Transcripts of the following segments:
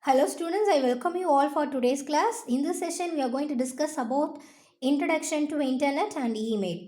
Hello students, I welcome you all for today's class. In this session, we are going to discuss about introduction to internet and email.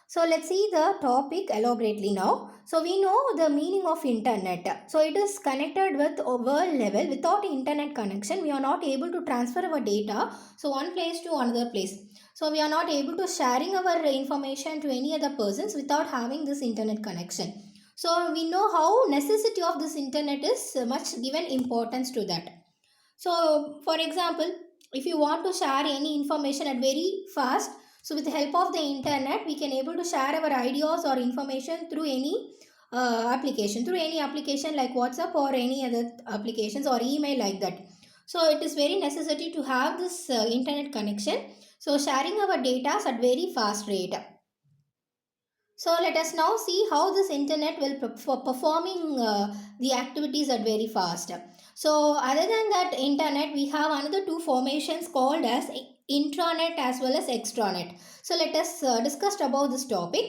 So let's see the topic elaborately now. So we know the meaning of internet. So it is connected with a world level. Without internet connection, we are not able to transfer our data. So one place to another place. So we are not able to sharing our information to any other persons without having this internet connection. So we know how necessity of this internet is much given importance to that. So, for example, if you want to share any information at very fast, so with the help of the internet, we can able to share our ideas or information through any application like WhatsApp or any other applications or email like that. So, it is very necessary to have this internet connection. So, sharing our data at very fast rate. So let us now see how this internet will for performing the activities at very fast. So other than that internet, we have another two formations called as intranet as well as extranet. So let us discuss about this topic.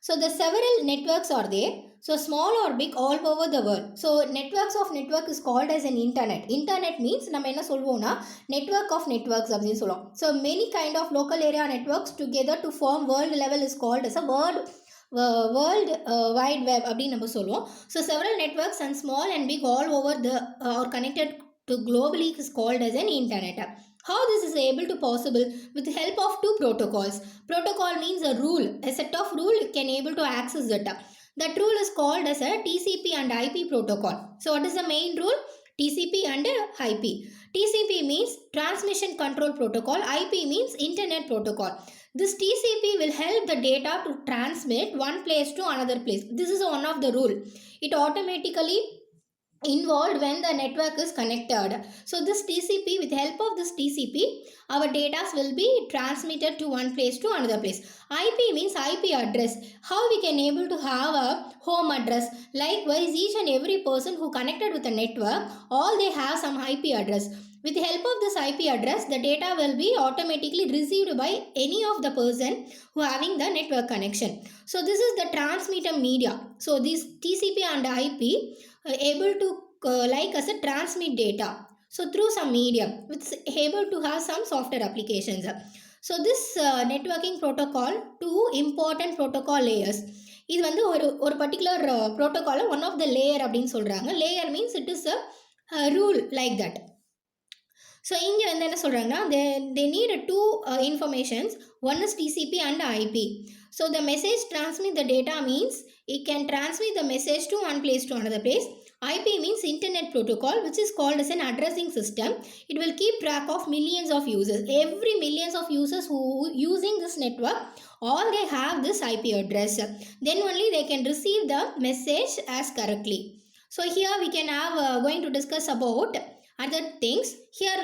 So the several networks are there. So small or big all over the world. So networks of network is called as an internet. Internet means நம்ம என்ன சொல்வோம்னா network of networks அப்படின்னு சொல்லுவோம். So many kind of local area networks together to form world level is called as a world wide web அப்படின்னு நம்ம சொல்லுவோம். So several networks and small and big all over the are connected to globally is called as an internet. How this is able to possible with the help of two protocols. Protocol means a rule, a set of rule you can able to access data. That rule is called as a TCP and IP protocol. So what is the main rule? TCP and IP. TCP means transmission control protocol. IP means internet protocol. This TCP will help the data to transmit one place to another place. This is one of the rule. It automatically involved when the network is connected. So this TCP, with help of this TCP, our data will be transmitted to one place to another place. IP means IP address. How we can able to have a home address. Likewise, each and every person who connected with the network, all they have some IP address. With the help of this IP address, the data will be automatically received by any of the person who having the network connection. So this is the transmitter media. So this TCP and IP able to like as a transmit data. So through some medium, it's able to have some software applications. So this networking protocol, two important protocol layers. இது வந்து ஒரு particular ப்ரோட்டோகாலை one of the layer அப்படின்னு சொல்கிறாங்க. Layer means it is a rule like that. So இங்கே வந்து என்ன சொல்கிறாங்கன்னா they need two informations. One is TCP and IP. So the message transmit the data means it can transmit the message to one place to another place. IP means internet protocol, which is called as an addressing system. It will keep track of millions of users. Every millions of users who using this network, all they have this IP address. Then only they can receive the message as correctly. So here we can have going to discuss about other things. Here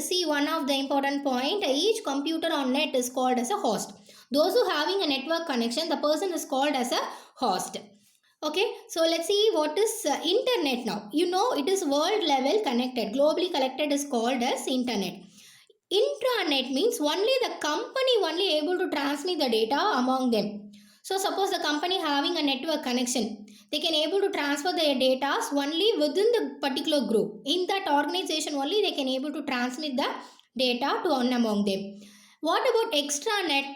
see one of the important point. Each computer on net is called as a host. Those who having a network connection, the person is called as a host. Okay, so let's see what is internet now. You know it is world level connected, globally connected is called as internet. Intranet means only the company only able to transmit the data among them. So suppose the company having a network connection, they can able to transfer their data only within the particular group. In that organization only they can able to transmit the data to one among them. What about extranet?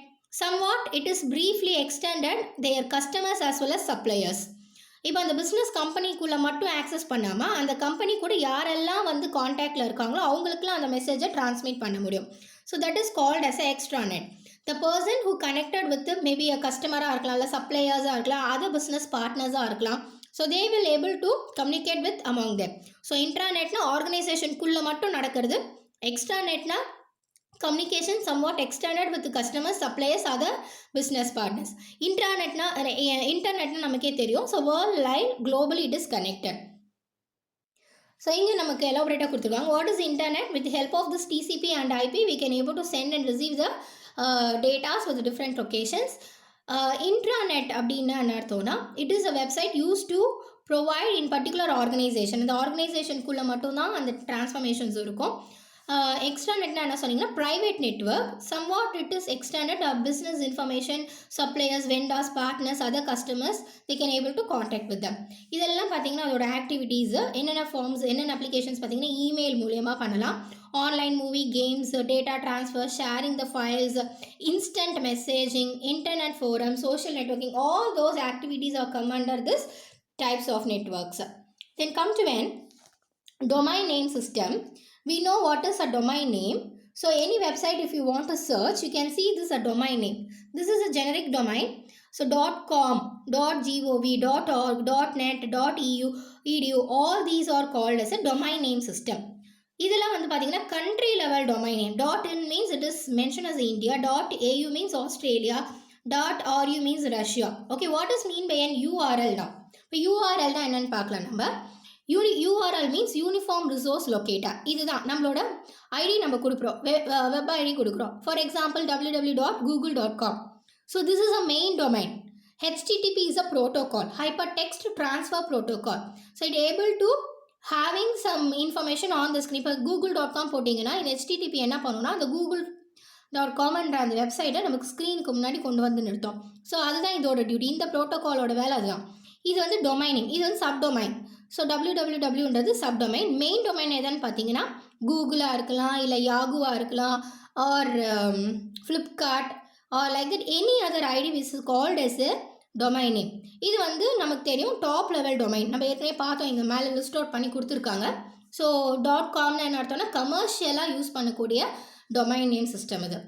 Somewhat it is briefly extended their customers as well as suppliers. இப்போ அந்த business கம்பெனிக்குள்ளே மட்டும் access பண்ணாமல் அந்த company கூட யாரெல்லாம் வந்து காண்டாக்டில் இருக்காங்களோ அவங்களுக்குலாம் அந்த மெசேஜை டிரான்ஸ்மிட் பண்ண முடியும். So that is called as a extranet. The person who connected with maybe a கஸ்டமராக இருக்கலாம், இல்லை சப்ளையர்ஸாக இருக்கலாம், அதர் பிஸ்னஸ் பார்ட்னர்ஸாக இருக்கலாம். So they will able to communicate with among them. So இன்ட்ராநெட்னா ஆர்கனைசேஷனுக்குள்ளே மட்டும் நடக்கிறது. எக்ஸ்ட்ராநெட்னா communication somewhat extended with customers, suppliers, other business partners. Internet நமக்கே தெரியும். So worldwide globally it is connected. So இங்கே நமக்கு elaborate கொடுத்துருக்காங்க. What is internet? With the help of this TCP and IP we can able to send and receive the data with different locations. Intranet அப்படின்னா என்ன அர்த்தம்னா it is a website used to provide in particular organization. இந்த ஆர்கனைசேஷனுக்குள்ளே மட்டும்தான் அந்த transformations இருக்கும். எக்ஸ்ட்ரானெட்னா என்ன சொன்னீங்கன்னா private network. Somewhat it is extended business information suppliers vendors partners other customers they can able to contact with them. இதெல்லாம் பார்த்தீங்கன்னா அதோட activities என்னென்ன ஃபார்ம்ஸ் என்னென்ன அப்ளிகேஷன்ஸ் பார்த்தீங்கன்னா இமெயில் மூலியமாக பண்ணலாம். Online movie games data transfer sharing the files instant messaging internet forum social networking all those activities are come under this types of networks. Then come to an domain name system. We know what is a domain name. So any website if you want to search, you can see this a domain name. This is a generic domain. So .com, .gov, .org, .net, .eu, edu, all these are called as a domain name system. இதெல்லாம் வந்து பார்த்தீங்கன்னா country level domain name. .in means it is mentioned as India. .au means Australia. .ru means Russia. Okay, what is mean by an URL now? இப்போ URL தான் என்னன்னு பார்க்கலாம் நம்ம. URL means uniform resource locator. இதுதான் நம்மளோட ID நம்ம கொடுக்குறோம், web ID கொடுக்குறோம். For example www.google.com. So this is a main domain. HTTP is a protocol, hypertext transfer protocol. So it able to having some information on the screen. இப்போ google.com போட்டிங்கன்னா இந்த HTTP என்ன பண்ணுன்னா அந்த google.com என்ற அந்த வெப்சைட்டை நமக்கு ஸ்க்ரீனுக்கு முன்னாடி கொண்டு வந்து நிறுத்தோம். ஸோ அதுதான் இதோட டியூட்டி. இந்த ப்ரோட்டோகாலோட வேலை அதுதான். இது வந்து டொமைனிங், இது வந்து subdomain. So www subdomain. Main domain எதுன்னு பார்த்தீங்கன்னா கூகுளாக இருக்கலாம், இல்லை யாகுவாக இருக்கலாம், or Flipkart or like that any other ID which is called as a domain name. இது வந்து நமக்கு தெரியும் டாப் லெவல் டொமைன். நம்ம ஏற்கனவே பார்த்தோம், இங்கே மேலே லிஸ்ட் அவுட் பண்ணி கொடுத்துருக்காங்க. ஸோ .comனு என்ன அர்த்தம்னா கமர்ஷியலாக யூஸ் பண்ணக்கூடிய டொமைன் நேம் சிஸ்டம் இது.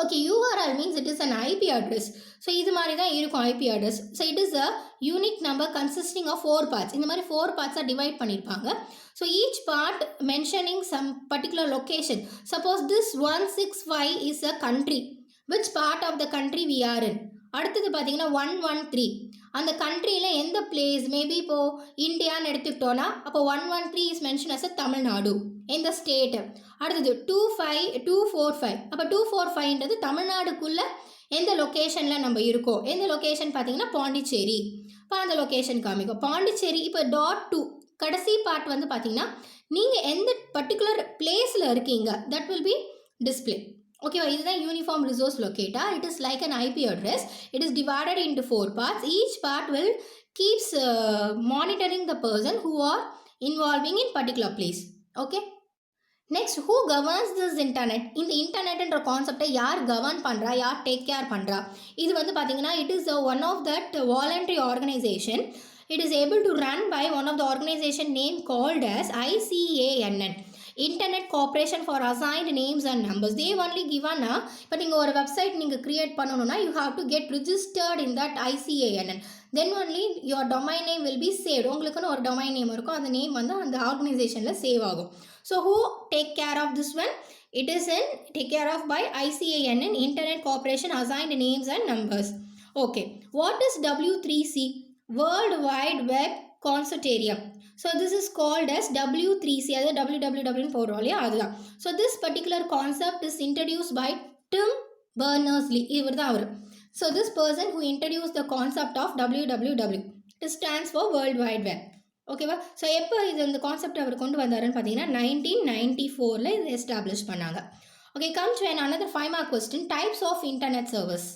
Okay, URL means it is an IP address. So இது மாதிரி தான் இருக்கும் IP address. So it is a unique number consisting of 4 parts. இந்த மாதிரி 4 பார்ட்ஸாக டிவைட் பண்ணியிருப்பாங்க. So each part mentioning some particular location. Suppose this 165 is a country. Which part of the country we are in. அடுத்தது பார்த்தீங்கன்னா 113 அந்த கண்ட்ரியில் எந்த place, maybe இப்போது இந்தியான்னு எடுத்துக்கிட்டோன்னா அப்போ 113 is mention as a Tamil Nadu இந்த ஸ்டேட்டு. அடுத்தது 245 அப்போ 245ன்றது தமிழ்நாடுக்குள்ளே எந்த லொக்கேஷனில் நம்ம இருக்கோம். எந்த லொக்கேஷன் பார்த்தீங்கன்னா பாண்டிச்சேரி. இப்போ அந்த லொக்கேஷன் காமிக்கும் பாண்டிச்சேரி. இப்போ .2 கடைசி பார்ட் வந்து பார்த்தீங்கன்னா நீங்கள் எந்த பர்டிகுலர் பிளேஸில் இருக்கீங்க தட் வில் பி டிஸ்பிளே. ஓகேவா, இதுதான் uniform resource locator. It is like an IP address. It is divided into 4 parts. Each part will keeps monitoring the person who are involving in particular place. Okay. Next, who governs this internet? இந்த இன்டர்நெட்ன்ற கான்செப்டை யார் govern பண்ணுறா, யார் take care பண்ணுறா? இது வந்து பார்த்தீங்கன்னா it is one of that voluntary organization. It is able to run by one of the organization name called as ICANN. Internet Corporation for Assigned Names and Numbers. They only given இப்போ நீங்கள் ஒரு website நீங்கள் create பண்ணணும்னா you have to get registered in that ICANN. Then only your domain name will be saved. உங்களுக்குன்னு ஒரு domain name இருக்கும், அந்த name வந்து அந்த ஆர்கனைசேஷனில் சேவ் ஆகும். So who take care of this one? It is take care of by ICANN, Internet Corporation Assigned Names and Numbers. Okay, what is W3C? World Wide Web Consortium. So this is called as W3C. அது www போடுறோம் இல்லையா, அதுதான். So this particular concept is introduced by Tim Berners-Lee. இவர் தான் அவர். So this person who introduced the concept of www. It stands for World Wide Web. ஓகேவா. So எப்போ இது இந்த கான்செப்ட் அவர் கொண்டு வந்தாருன்னு பார்த்தீங்கன்னா 1994 இது எஸ்டாப்ளிஷ் பண்ணாங்க. Okay, come to another 5 mark question. Types of internet service.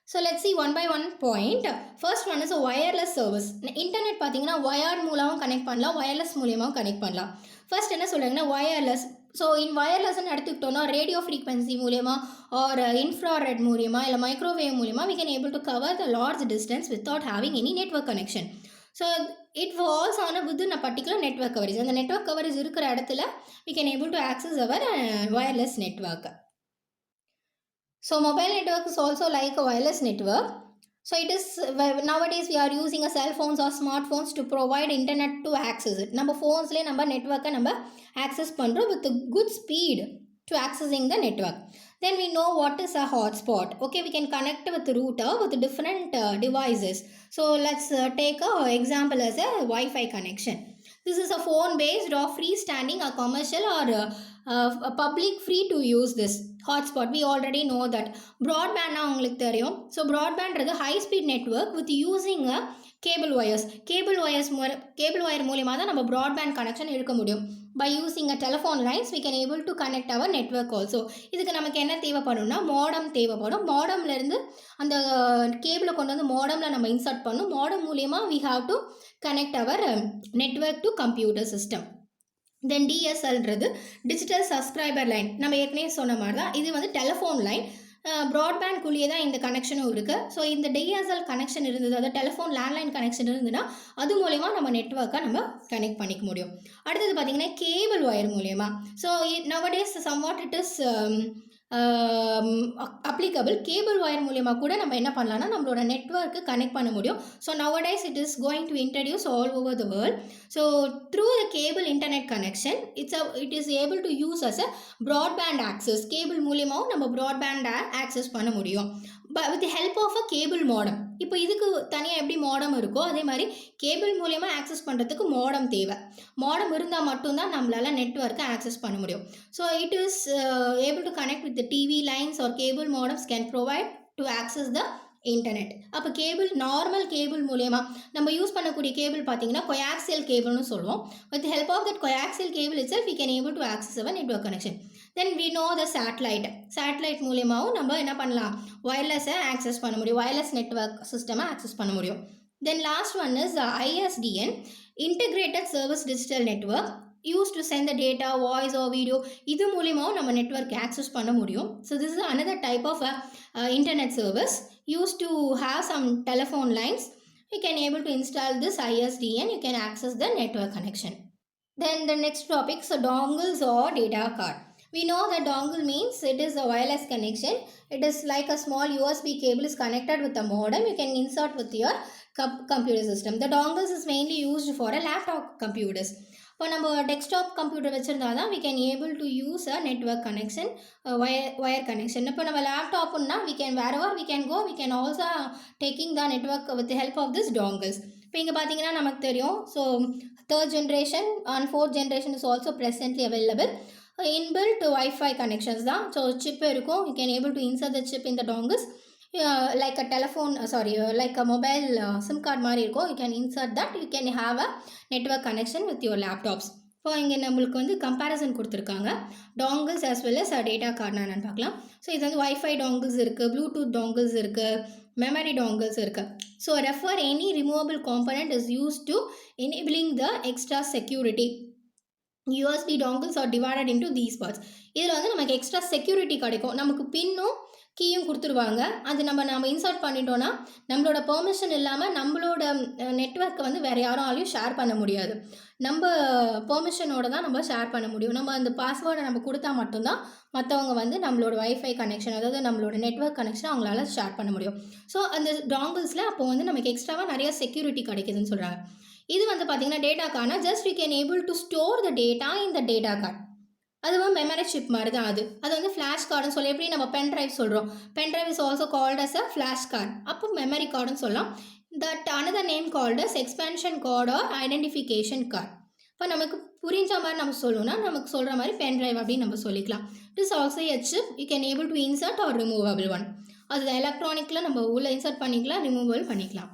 So let's see one by one point. First one is a wireless service. Internet பார்த்தீங்கன்னா வயர்ட் மூலமும் கனெக்ட் பண்ணலாம், வயர்லெஸ் மூலியமாகவும் கனெக்ட் பண்ணலாம். ஃபர்ஸ்ட் என்ன சொல்கிறாங்கன்னா வயர்லெஸ். ஸோ இன் வயர்லெஸ்ன்னு எடுத்துக்கிட்டோன்னா radio frequency மூலியமா R infrared மூலியமா இல்லை மைக்ரோவேவ் மூலியமா we can able to cover the large distance without having any network connection. So it falls on within a particular network coverage. அந்த network coverage இருக்கிற இடத்துல we can able to access our wireless network. So mobile network is also like a wireless network. So it is nowadays we are using a cell phones or smartphones to provide internet to access it. நம்ம phonesல நம்ம network நம்ம access பண்றோம் with a good speed to accessing the network. Then we know what is a hotspot. Okay, we can connect with the router with different devices. So let's take a example as a Wi-Fi connection. This is a phone based or freestanding or commercial or a public free to use this hotspot. We already know that broadband உங்களுக்கு தெரியும். So broadband is a high speed network with using a cable wire மூலியமாக தான் நம்ம broadband connection எடுக்க முடியும். By using a telephone lines we can able to connect our network also. இதுக்கு நமக்கு என்ன தேவைப்படும்னா மோடம் தேவைப்படும். மோடம்லேருந்து அந்த கேபிளை கொண்டு வந்து மோடமில் நம்ம இன்சர்ட் பண்ணணும். மோடம் மூலியமாக we have to connect our network to computer system. Then டிஎஸ்எல்ன்றது டிஜிட்டல் சப்ஸ்கிரைபர் லைன். நம்ம ஏற்கனவே சொன்ன மாதிரி தான் இது வந்து டெலிஃபோன் லைன். ப்ராட்பேண்ட்குள்ளேயே தான் இந்த கனெக்ஷனும் இருக்குது. ஸோ இந்த டிஎஸ்எல் கனெக்ஷன் இருந்தது, அதாவது டெலிஃபோன் லேண்ட்லைன் கனெக்ஷன் இருந்ததுன்னா அது மூலயமா நம்ம நெட்ஒர்க்கை நம்ம கனெக்ட் பண்ணிக்க முடியும். அடுத்தது பார்த்திங்கன்னா கேபிள் ஒயர் மூலயமா. So nowadays somewhat it is applicable. Cable wire மூலியமாக கூட நம்ம என்ன பண்ணலாம்னா நம்மளோட நெட்ஒர்க்கு கனெக்ட் பண்ண முடியும். So nowadays it is going to introduce all over the world. So through the cable internet connection it is able to use as a broadband access. Cable மூலியமாகவும் நம்ம ப்ராட்பேண்ட் ஆக்சஸ் பண்ண முடியும் with help of a cable modem. இப்போ இதுக்கு தனியாக எப்படி மாடம் இருக்கோ அதே மாதிரி கேபிள் மூலியமாக ஆக்சஸ் பண்ணுறதுக்கு மாடம் தேவை. மாடம் இருந்தால் மட்டும்தான் நம்மளால் நெட்ஒர்க்கை ஆக்சஸ் பண்ண முடியும். So it is able to connect with TV lines or cable modems can provide to access the internet. அப்போ நார்மல் கேபிள் மூலயமா நம்ம யூஸ் பண்ணக்கூடிய கேபிள் பார்த்தீங்கன்னா கொயாக்சியல் கேபிள்னு சொல்லுவோம். With help of that coaxial cable it's we can able to access our network connection. தென் we know the satellite மூலியமாகவும் நம்ம என்ன பண்ணலாம், வயர்லெஸ்ஸை ஆக்சஸ் பண்ண முடியும், வயர்லெஸ் நெட்ஒர்க் சிஸ்டமை ஆக்சஸ் பண்ண முடியும். Then last one is ISDN, integrated service digital network, use to send the data, voice or video. இது மூலியமாகவும் நம்ம நெட்ஒர்க் ஆக்சஸ் பண்ண முடியும். So this is another type of internet service used to have some telephone lines. You can able to install this ISDN, you can access the network connection. Then the next topic, so dongles or data card. We know that dongle means it is a wireless connection. It is like a small USB cable is connected with a modem. You can insert with your computer system. The dongles is mainly used for a laptop computers. இப்போ நம்ம desktop computer வச்சுருந்தா தான் we can able to use a network connection, wire connection. இப்போ நம்ம லேப்டாப்னா wherever we can go, we can also taking the network with the help of this dongles. இப்போ இங்கே பார்த்தீங்கன்னா நமக்கு தெரியும். So 3rd generation and 4th generation is also presently available. Inbuilt Wi-Fi connections தான். So chip இருக்கும். You can able to insert the chip in the dongles. Like a telephone, like a mobile SIM card மாதிரி இருக்கும். You can insert that. You can have a network connection with your laptops. இப்போ இங்கே நம்மளுக்கு வந்து comparison கொடுத்துருக்காங்க dongles as well as data கார்ட்னா என்னென்னு பார்க்கலாம். ஸோ இது வந்து வைஃபை dongles இருக்குது, ப்ளூடூத் dongles இருக்குது, memory dongles இருக்குது. So refer any removable component is used to enabling the extra security. USB dongles are divided into these parts. இதில் வந்து நமக்கு எக்ஸ்ட்ரா செக்யூரிட்டி கிடைக்கும். நமக்கு பின்னும் கீயும் கொடுத்துருவாங்க. அது நம்ம இன்சர்ட் பண்ணிட்டோன்னா நம்மளோட பெர்மிஷன் இல்லாமல் நம்மளோட நெட்ஒர்க்கை வந்து வேறு யாராலையும் ஷேர் பண்ண முடியாது. நம்ம பெர்மிஷனோட தான் நம்ம ஷேர் பண்ண முடியும். நம்ம அந்த பாஸ்வேர்டை நம்ம கொடுத்தா மட்டும்தான் மற்றவங்க வந்து நம்மளோட வைஃபை கனெக்ஷன், அதாவது நம்மளோட நெட்ஒர்க் கனெக்ஷன் அவங்களால ஷேர் பண்ண முடியும். ஸோ அந்த டாங்கிள்ஸில் அப்போ வந்து நமக்கு எக்ஸ்ட்ராவாக நிறைய செக்யூரிட்டி கிடைக்குதுன்னு சொல்கிறாங்க. இது வந்து பார்த்திங்கன்னா டேட்டா கார்ட்னா just we can able to store the data in the data card. அதுவும் மெமரி சிப் மாதிரி தான். அது வந்து ஃப்ளாஷ் கார்டுன்னு சொல்லி எப்படி நம்ம பென் ட்ரைவ் சொல்கிறோம். Pen drive is also called as a flash card. அப்போ மெமரி கார்டுன்னு சொல்லலாம். That another name called as expansion card or identification card. இப்போ நமக்கு புரிஞ்ச மாதிரி நம்ம சொல்லணும்னா நமக்கு சொல்கிற மாதிரி பென் ட்ரைவ் அப்படின்னு நம்ம சொல்லிக்கலாம். It is also a chip. You can able to insert or removable one. அது எலக்ட்ரானிக்கில் நம்ம உள்ள இன்சர்ட் பண்ணிக்கலாம், ரிமூவபிள் பண்ணிக்கலாம்.